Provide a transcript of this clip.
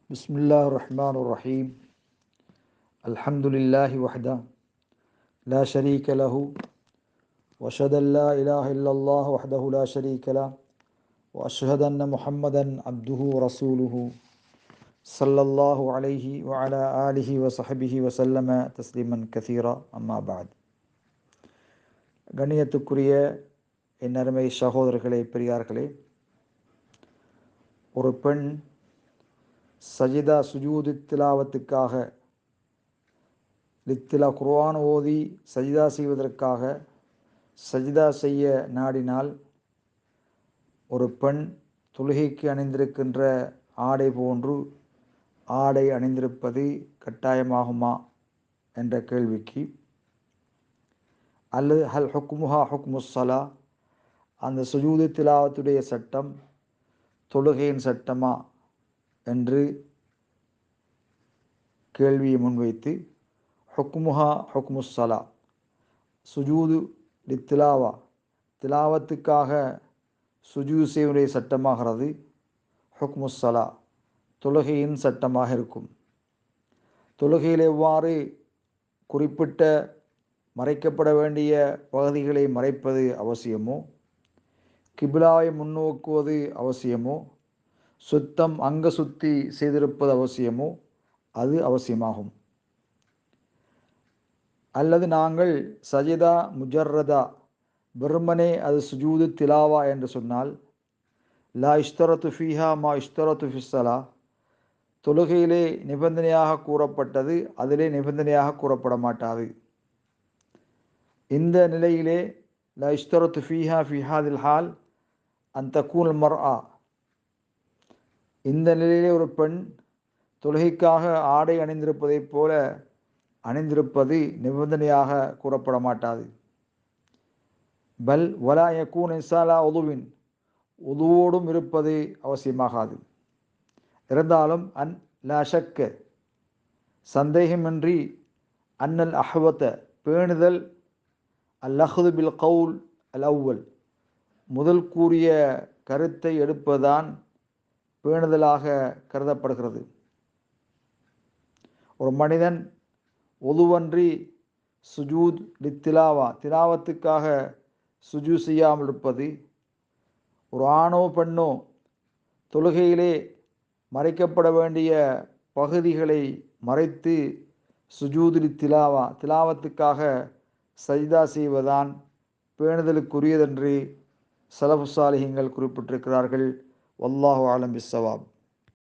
بسم الله الرحمن الرحيم الحمد لله وحده لا شريك له وأشهد أن لا إله إلا الله وحده لا شريك له وأشهد أن محمدا عبده ورسوله صلى الله عليه وعلى آله وصحبه وسلم تسليما كثيرا أما بعد கண்ணியத்துக்குரிய என் அருமை சகோதரர்களே பெரியார்களே, ஒரு பெண் சஜிதா சுஜூது திலாவத்துக்காக குர்ஆன் ஓதி சஜிதா செய்வதற்காக சஜிதா செய்ய நாடினால் ஒரு பெண் தொழுகைக்கு அணிந்திருக்கின்ற ஆடை போன்று ஆடை அணிந்திருப்பது கட்டாயமாகுமா என்ற கேள்விக்கு, அல்லது ஹல் ஹுக்முஹா ஹுக்முஸ்ஸலா, அந்த சுஜூது திலாவத்துடைய சட்டம் தொழுகையின் சட்டமா என்று கேள்வியை முன்வைத்து, ஹுக்முஹா ஹுக்முஸ்ஸலா, சுஜூது லித்திலாவா திலாவத்துக்காக சுஜூது செய்வதுடைய சட்டமாகிறது, ஹுக்முஸ்ஸலா தொழுகையின் சட்டமாக இருக்கும். தொழுகையில் எவ்வாறு குறிப்பிட்ட மறைக்கப்பட வேண்டிய பகுதிகளை மறைப்பது அவசியமோ, கிபிலாவை முன்னோக்குவது அவசியமோ, சுத்தம் அங்க சுத்தி செய்திருப்பது அவசியமோ அது அவசியமாகும். அல்லது நாங்கள் சஜிதா முஜர்ரதா வெறுமனே அது சுஜூது திலாவா என்று சொன்னால், லா இஷ்தரத்து ஃபீஹா மா இஷ்தரத்து ஃபிஸ்ஸலா, தொழுகையிலே நிபந்தனையாக கூறப்பட்டது அதிலே நிபந்தனையாக கூறப்பட மாட்டாது. இந்த நிலையிலே லா இஷ்தரத்து ஃபீஹா ஃபி ஹாதில் ஹால் அன் தகூன் மர்ஆ, இந்த நிலையிலே ஒரு பெண் தொழுகைக்காக ஆடை அணிந்திருப்பதைப் போல அணிந்திருப்பது நிபந்தனையாக கூறப்பட மாட்டாது. பல் வலா யகூன் இன்சாலா உதுவின், உதுவோடும் இருப்பது அவசியமாகாது. இருந்தாலும் அன் லா ஷக்க, சந்தேகமின்றி, அன்னல் அஹ்வத்த பேணுதல், அல் அஹ்து பில் கவுல் அல் அவ்வல், முதல் கூறிய கருத்தை எடுப்பதுதான் பேணுதலாக கருதப்படுகிறது. ஒரு மனிதன் ஒதுவன்றி சுஜூத் லித்திலாவா திலாவத்துக்காக சுஜூ செய்யாமல் இருப்பது, ஒரு ஆணோ பெண்ணோ தொழுகையிலே மறைக்கப்பட வேண்டிய பகுதிகளை மறைத்து சுஜூது லித்திலாவா திலாவத்துக்காக சஜிதா செய்வதான் பேணுதலுக்குரியதென்று ஸலஃபு ஸாலிஹீன்கள் குறிப்பிட்டிருக்கிறார்கள். வல்லாஹு ஆலம் பிஸ்ஸவாப்.